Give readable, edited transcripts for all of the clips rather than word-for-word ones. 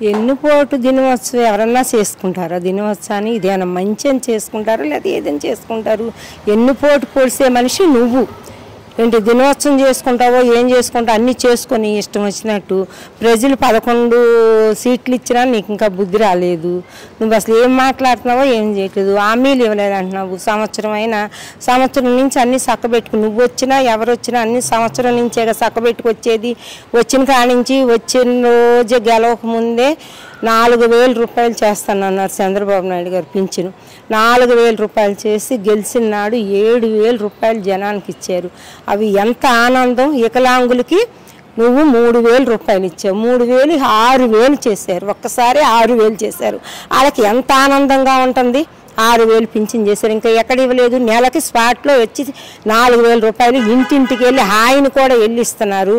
ఎన్నిపోటు దినోత్సవం ఎవరన్నా చేసుకుంటారా? దినోత్సవాన్ని ఇదేమైనా మంచి అని చేసుకుంటారా లేదా ఏదని చేసుకుంటారు? ఎన్నిపోటు పొడిసే మనిషి నువ్వు. ఏంటి దినోత్సవం చేసుకుంటావో ఏం చేసుకుంటావు అన్నీ చేసుకొని ఇష్టం వచ్చినట్టు. ప్రజలు 11 సీట్లు ఇచ్చినా నీకు ఇంకా బుద్ధి రాలేదు. నువ్వు అసలు ఏం మాట్లాడుతున్నావో ఏం చేయట్లేదు. హామీలు ఇవ్వలేదు అంటున్నావు. సంవత్సరం నుంచి అన్నీ చక్కబెట్టుకు నువ్వు వచ్చినా ఎవరు వచ్చినా అన్ని సంవత్సరం నుంచే చక్కబెట్టుకొచ్చేది. వచ్చిన కానించి వచ్చిన రోజే గెలవక ముందే 4,000 రూపాయలు చేస్తానన్నారు చంద్రబాబు నాయుడు గారు పింఛను. 4,000 రూపాయలు చేసి గెలిచిన నాడు 7,000 రూపాయలు జనానికి ఇచ్చారు. అవి ఎంత ఆనందం. వికలాంగులకి నువ్వు 3,000 రూపాయలు ఇచ్చావు. 3,000 6,000 చేశారు. ఒక్కసారి 6,000 చేశారు. వాళ్ళకి ఎంత ఆనందంగా ఉంటుంది. 6,000 పింఛన్ చేశారు. ఇంకా ఎక్కడ ఇవ్వలేదు. నెలకి స్పాట్లో వచ్చి 4,000 రూపాయలు ఇంటింటికి వెళ్ళి హాయిని కూడా వెళ్ళి ఇస్తున్నారు.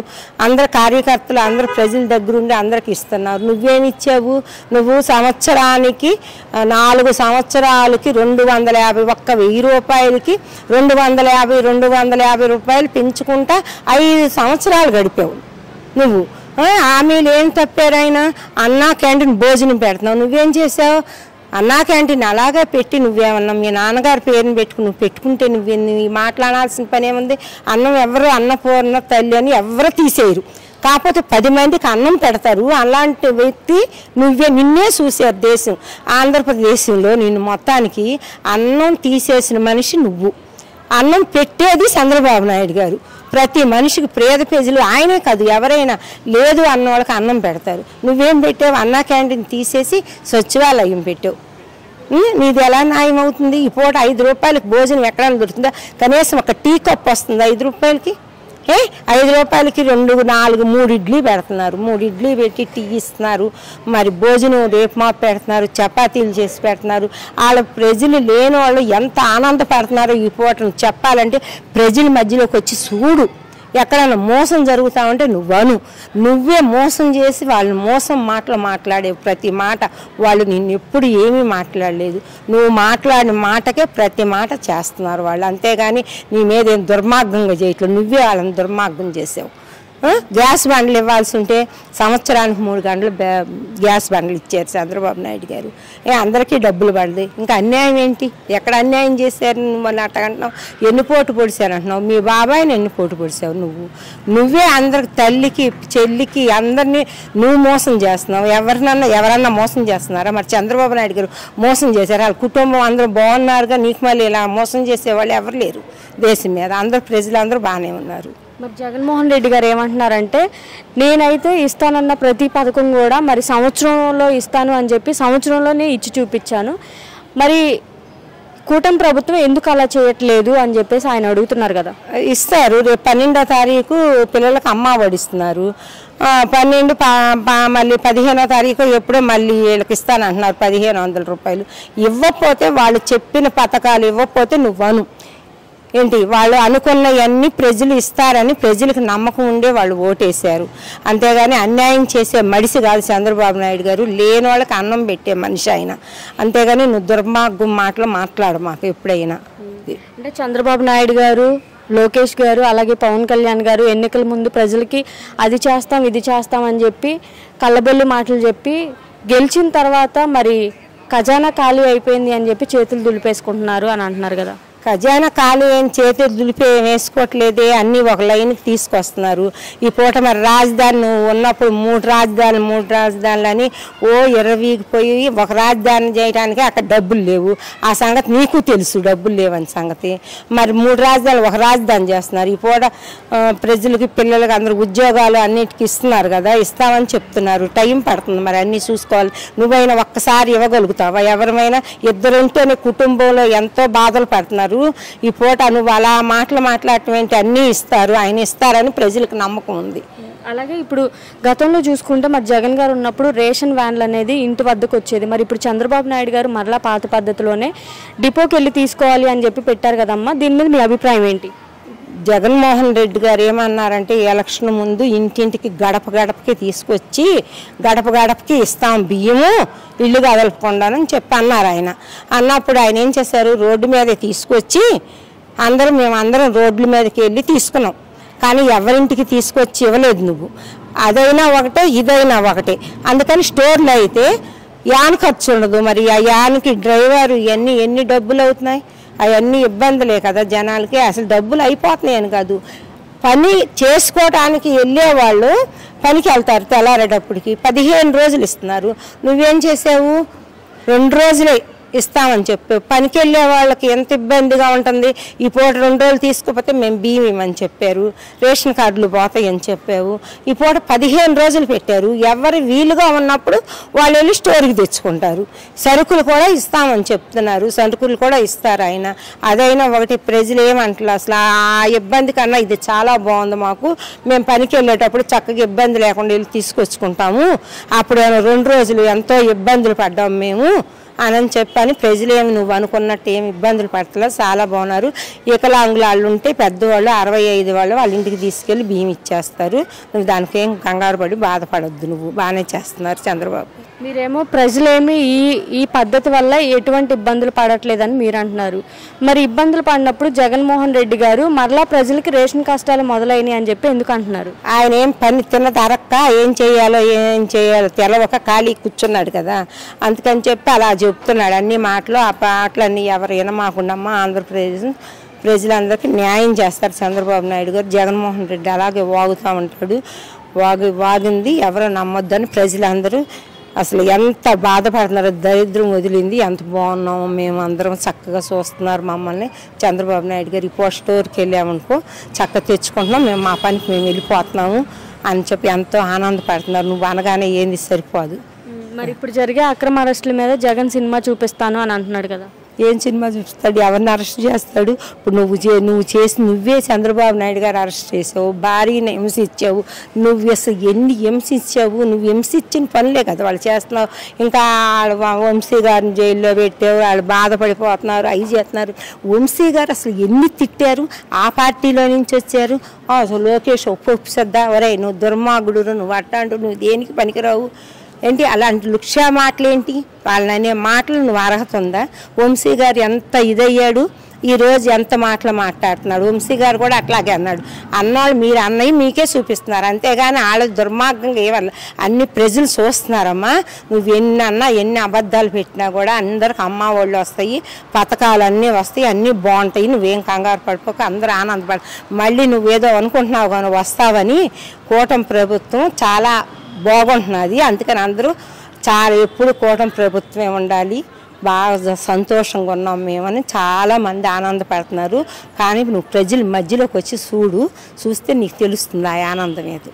అందరు కార్యకర్తలు అందరు ప్రజల దగ్గర ఉండి అందరికి ఇస్తున్నారు. నువ్వేమి ఇచ్చావు? నువ్వు సంవత్సరానికి 4 సంవత్సరాలకి 250 ఒక్క 1000 రూపాయలకి 250 రూపాయలు పెంచుకుంటా 5 సంవత్సరాలు గడిపావు నువ్వు. హామీలు ఏం తప్పారు? ఆయన అన్నా క్యాంటీన్ భోజనం పెడుతున్నావు. నువ్వేం చేసావు? అన్నా క్యాంటీన్ అలాగే పెట్టి నువ్వేమన్నా మీ నాన్నగారి పేరుని పెట్టుకుని నువ్వు పెట్టుకుంటే నువ్వు మాట్లాడాల్సిన పని ఏముంది? అన్నం ఎవరు అన్నపూర్ణ తల్లి అని ఎవరు తీసేయరు. కాకపోతే 10 మందికి అన్నం పెడతారు. అలాంటి వ్యక్తి నిన్నే చూసారు దేశం. ఆంధ్రప్రదేశంలో నిన్ను మొత్తానికి అన్నం తీసేసిన మనిషి నువ్వు. అన్నం పెట్టేది చంద్రబాబు నాయుడు గారు. ప్రతి మనిషికి పేద ప్రజలు ఆయనే కాదు ఎవరైనా లేదు అన్న వాళ్ళకి అన్నం పెడతారు. నువ్వేం పెట్టావు? అన్నా క్యాంటీన్ తీసేసి సచివాలయం పెట్టావు. నీది ఎలా న్యాయం అవుతుంది? ఈ పూట 5 రూపాయలకి భోజనం ఎక్కడైనా దొరుకుతుందా? కనీసం ఒక టీ కప్ వస్తుందా 5 రూపాయలకి? 5 రూపాయలకి 2, 4, 3 ఇడ్లీ పెడుతున్నారు. 3 ఇడ్లీ పెట్టి టీ ఇస్తున్నారు. మరి భోజనం రేపు మాపు పెడుతున్నారు. చపాతీలు చేసి పెడుతున్నారు. వాళ్ళ ప్రజలు లేని వాళ్ళు ఎంత ఆనందపడుతున్నారో ఈ పూటను చెప్పాలంటే ప్రజల మధ్యలోకి వచ్చి చూడు. ఎక్కడైనా మోసం జరుగుతా ఉంటే నువ్వే మోసం చేసి వాళ్ళు మోసం మాట్లాడే ప్రతి మాట వాళ్ళు నిన్ను ఎప్పుడు ఏమీ మాట్లాడలేదు. నువ్వు మాట్లాడిన మాటకే ప్రతి మాట చేస్తున్నారు వాళ్ళు. అంతేగాని నీ మీద ఏం దుర్మార్గంగా చేయట్లేదు. నువ్వే వాళ్ళని దుర్మార్గం చేసావు. గ్యాస్ బండ్లు ఇవ్వాల్సి ఉంటే సంవత్సరానికి 3 గంటలు గ్యాస్ బండ్లు ఇచ్చారు చంద్రబాబు నాయుడు గారు. అందరికీ డబ్బులు పడతాయి. ఇంకా అన్యాయం ఏంటి? ఎక్కడ అన్యాయం చేశారు? నువ్వు అట్టగంటున్నావు. ఎన్నిపోటు పొడిచారు అంటున్నావు. మీ బాబాయిని ఎన్నిపోటు పొడిచావు నువ్వే అందరికి తల్లికి చెల్లికి అందరినీ నువ్వు మోసం చేస్తున్నావు. ఎవరన్నా మోసం చేస్తున్నారా? మరి చంద్రబాబు నాయుడు గారు మోసం చేశారు. వాళ్ళ కుటుంబం అందరూ బాగున్నారుగా. నీకు మళ్ళీ ఇలా మోసం చేసేవాళ్ళు ఎవరు లేరు దేశం మీద. అందరు ప్రజలందరూ బాగానే ఉన్నారు. మరి జగన్మోహన్ రెడ్డి గారు ఏమంటున్నారంటే నేనైతే ఇస్తానన్న ప్రతి పథకం కూడా మరి సంవత్సరంలో ఇస్తాను అని చెప్పి సంవత్సరంలోనే ఇచ్చి చూపించాను. మరి కూటమి ప్రభుత్వం ఎందుకు అలా చేయట్లేదు అని చెప్పేసి ఆయన అడుగుతున్నారు కదా. ఇస్తారు. రేపు 12వ తారీఖు పిల్లలకు అమ్మ ఒడి ఇస్తున్నారు. 12 మళ్ళీ 15వ తారీఖు ఎప్పుడో మళ్ళీ వీళ్ళకి ఇస్తానంటున్నారు 1,500 రూపాయలు. ఇవ్వకపోతే వాళ్ళు చెప్పిన పథకాలు ఇవ్వకపోతే నువ్వను ఏంటి? వాళ్ళు అనుకున్నవన్నీ ప్రజలు ఇస్తారని ప్రజలకు నమ్మకం ఉండే వాళ్ళు ఓటేశారు. అంతేగాని అన్యాయం చేసే మనిషి కాదు చంద్రబాబు నాయుడు గారు. లేని వాళ్ళకి అన్నం పెట్టే మనిషి ఆయన. అంతేగాని నువ్వు దుర్మార్గం మాటలు మాట్లాడు మాకు ఎప్పుడైనా. అంటే చంద్రబాబు నాయుడు గారు, లోకేష్ గారు, అలాగే పవన్ కళ్యాణ్ గారు ఎన్నికల ముందు ప్రజలకి అది చేస్తాం ఇది చేస్తాం అని చెప్పి కళ్ళబొల్లి మాటలు చెప్పి గెలిచిన తర్వాత మరి ఖజానా ఖాళీ అయిపోయింది అని చెప్పి చేతులు దులిపేసుకుంటున్నారు అని అంటున్నారు కదా. ఖజానా ఖాళీ ఏం చేతులు దులిపి వేసుకోవట్లేదే. అన్నీ ఒక లైన్కి తీసుకొస్తున్నారు. ఈ పూట మరి రాజధాని నువ్వు ఉన్నప్పుడు 3 రాజధానులు అని ఎర్రవీగిపోయి ఒక రాజధాని చేయడానికి అక్కడ డబ్బులు లేవు. ఆ సంగతి నీకు తెలుసు డబ్బులు లేవని సంగతి. మరి 3 రాజధానులు ఒక రాజధాని చేస్తున్నారు. ఈ పూట ప్రజలకి పిల్లలకి అందరూ ఉద్యోగాలు అన్నిటికీ ఇస్తున్నారు కదా. ఇస్తామని చెప్తున్నారు. టైం పడుతుంది. మరి అన్నీ చూసుకోవాలి. నువ్వైనా ఒక్కసారి ఇవ్వగలుగుతావా? ఎవరిమైనా ఇద్దరుంటేనే కుటుంబంలో ఎంతో బాధలు పడుతున్నారు. ఈ పూట నువ్వు అలా మాట్లాడటం ఏంటి? అన్నీ ఇస్తారు. ఆయన ఇస్తారని ప్రజలకు నమ్మకం ఉంది. అలాగే ఇప్పుడు గతంలో చూసుకుంటే మరి జగన్ గారు ఉన్నప్పుడు రేషన్ వ్యాన్లు అనేది ఇంటి వద్దకు వచ్చేది. మరి ఇప్పుడు చంద్రబాబు నాయుడు గారు మరలా పాత పద్ధతిలోనే డిపోకి వెళ్ళి తీసుకోవాలి అని చెప్పి పెట్టారు కదమ్మా. దీని మీద మీ అభిప్రాయం ఏంటి? జగన్మోహన్ రెడ్డి గారు ఏమన్నారంటే ఎలక్షన్ ముందు ఇంటింటికి గడపకి తీసుకొచ్చి గడపకి ఇస్తాం బియ్యము ఇల్లు కదలకుండానని చెప్పి అన్నారు ఆయన. అన్నప్పుడు ఆయన ఏం చేశారు? రోడ్డు మీద తీసుకొచ్చి మేమందరం రోడ్ల మీదకి వెళ్ళి తీసుకున్నాం. కానీ ఎవరింటికి తీసుకొచ్చి ఇవ్వలేదు నువ్వు. అదైనా ఒకటే ఇదైనా ఒకటే. అందుకని స్టోర్లో అయితే యాన్ ఖర్చు ఉండదు. మరి ఆ యాన్కి డ్రైవర్ ఇవన్నీ ఎన్ని డబ్బులు అవుతున్నాయి, అవన్నీ ఇబ్బందులే కదా జనాలకి. అసలు డబ్బులు అయిపోతున్నాయని కాదు, పని చేసుకోవడానికి వెళ్ళేవాళ్ళు పనికి వెళ్తారు తెల్లారేటప్పటికి 15 రోజులు ఇస్తున్నారు. నువ్వేం చేసావు? 2 రోజులే ఇస్తామని చెప్పావు. పనికి వెళ్ళే వాళ్ళకి ఎంత ఇబ్బందిగా ఉంటుంది. ఈ పూట 2 రోజులు తీసుకోకపోతే మేము బియ్యం ఇవ్వమని చెప్పారు, రేషన్ కార్డులు పోతాయని చెప్పావు. ఈ పూట 15 రోజులు పెట్టారు. ఎవరు వీలుగా ఉన్నప్పుడు వాళ్ళు వెళ్ళి స్టోర్కి తెచ్చుకుంటారు. సరుకులు కూడా ఇస్తామని చెప్తున్నారు, సరుకులు కూడా ఇస్తారు ఆయన. అదైనా ఒకటి. ప్రజలు ఏమంటారు అసలు ఆ ఇబ్బంది కన్నా ఇది చాలా బాగుంది మాకు. మేము పనికి వెళ్ళేటప్పుడు చక్కగా ఇబ్బంది లేకుండా వెళ్ళి తీసుకొచ్చుకుంటాము. అప్పుడు 2 రోజులు ఎంతో ఇబ్బందులు పడ్డాము మేము అని చెప్పని. ప్రజలేమి నువ్వు అనుకున్నట్టు ఏమి ఇబ్బందులు పడతలేదు, చాలా బాగున్నారు. వికలాంగులు వాళ్ళు ఉంటే పెద్దవాళ్ళు 65 వాళ్ళు వాళ్ళ ఇంటికి తీసుకెళ్ళి బియ్యం ఇచ్చేస్తారు. నువ్వు దానికి ఏం కంగారు పడి బాధపడొద్దు, నువ్వు బాగానే చేస్తున్నారు చంద్రబాబు. మీరేమో ప్రజలేమి ఈ పద్ధతి వల్ల ఎటువంటి ఇబ్బందులు పడట్లేదని మీరు అంటున్నారు. మరి ఇబ్బందులు పడినప్పుడు జగన్మోహన్ రెడ్డి గారు మరలా ప్రజలకి రేషన్ కష్టాలు మొదలైనవి అని చెప్పి ఎందుకు అంటున్నారు? ఆయన ఏం పని తిన్నదరక్క ఏం చేయాలో తెలవక ఖాళీ కూర్చున్నాడు కదా, అందుకని చెప్పి అలా చెప్తున్నాడు అన్ని మాటలు. ఆ మాటలన్నీ ఎవరు వినమాకుండమ్మా. ఆంధ్రప్రదేశ్ ప్రజలందరికీ న్యాయం చేస్తారు చంద్రబాబు నాయుడు గారు. జగన్మోహన్ రెడ్డి అలాగే వాగుతూ ఉంటాడు. వాగింది ఎవరో నమ్మొద్దని ప్రజలందరూ అసలు ఎంత బాధపడుతున్నారు. దరిద్రం వదిలింది, ఎంత బాగున్నాము మేము అందరం, చక్కగా చూస్తున్నారు మమ్మల్ని చంద్రబాబు నాయుడు గారు. ఇప్పుడు స్టోర్కి వెళ్ళామనుకో చక్కగా తెచ్చుకుంటున్నాం, మేము మా పనికి మేము వెళ్ళిపోతున్నాము అని చెప్పి ఎంతో ఆనందపడుతున్నారు. నువ్వు అనగానే ఏంది సరిపోదు. మరి ఇప్పుడు జరిగే అక్రమ అరెస్టుల మీద జగన్ సినిమా చూపిస్తాను అని అంటున్నాడు కదా, ఏం సినిమా చూపిస్తాడు? ఎవరిని అరెస్ట్ చేస్తాడు? ఇప్పుడు నువ్వే చంద్రబాబు నాయుడు గారు అరెస్ట్ చేసావు, భార్యని హింసించావు. నువ్వు అసలు ఎన్ని హింసించావు? నువ్వు హింసించిన పనులే కదా వాళ్ళు చేస్తున్నావు. ఇంకా వంశీ గారిని జైల్లో పెట్టావు, వాళ్ళు బాధపడిపోతున్నారు, అవి చేస్తున్నారు. వంశీ గారు అసలు ఎన్ని తిట్టారు, ఆ పార్టీలో నుంచి వచ్చారు. అసలు లోకేష్ ఒప్పిస్తుందా? ఒరే నువ్వు దుర్మార్గుడు, నువ్వు అట్టాంటు, నువ్వు దేనికి పనికిరావు ఏంటి? అలాంటి లుక్షా మాటలేంటి? వాళ్ళనే మాటలు నువ్వు అర్హత ఉందా? వంశీ గారు ఎంత ఇదయ్యాడు, ఈరోజు ఎంత మాటలు మాట్లాడుతున్నాడు. వంశీ గారు కూడా అట్లాగే అన్నాడు. అన్నవాళ్ళు మీరు అన్నయ్య మీకే చూపిస్తున్నారు, అంతేగాని వాళ్ళ దుర్మార్గంగా ఏమన్నా అన్ని ప్రజలు చూస్తున్నారమ్మా. నువ్వు ఎన్ని అన్నా ఎన్ని అబద్ధాలు పెట్టినా కూడా అందరికి అమ్మ వాళ్ళు వస్తాయి, పథకాలు అన్నీ వస్తాయి, అన్నీ బాగుంటాయి. నువ్వేం కంగారు పడిపోక అందరూ ఆనందపడ. మళ్ళీ నువ్వేదో అనుకుంటున్నావు కానీ వస్తావని. కూటమి ప్రభుత్వం చాలా బాగుంటున్నది, అందుకని అందరూ చాలా ఎప్పుడు కూటమి ప్రభుత్వమే ఉండాలి, బాగా సంతోషంగా ఉన్నాం మేమని చాలామంది ఆనందపడుతున్నారు. కానీ నువ్వు ప్రజల మధ్యలోకి వచ్చి చూస్తే నీకు తెలుస్తుంది ఆ ఆనందం ఏదో.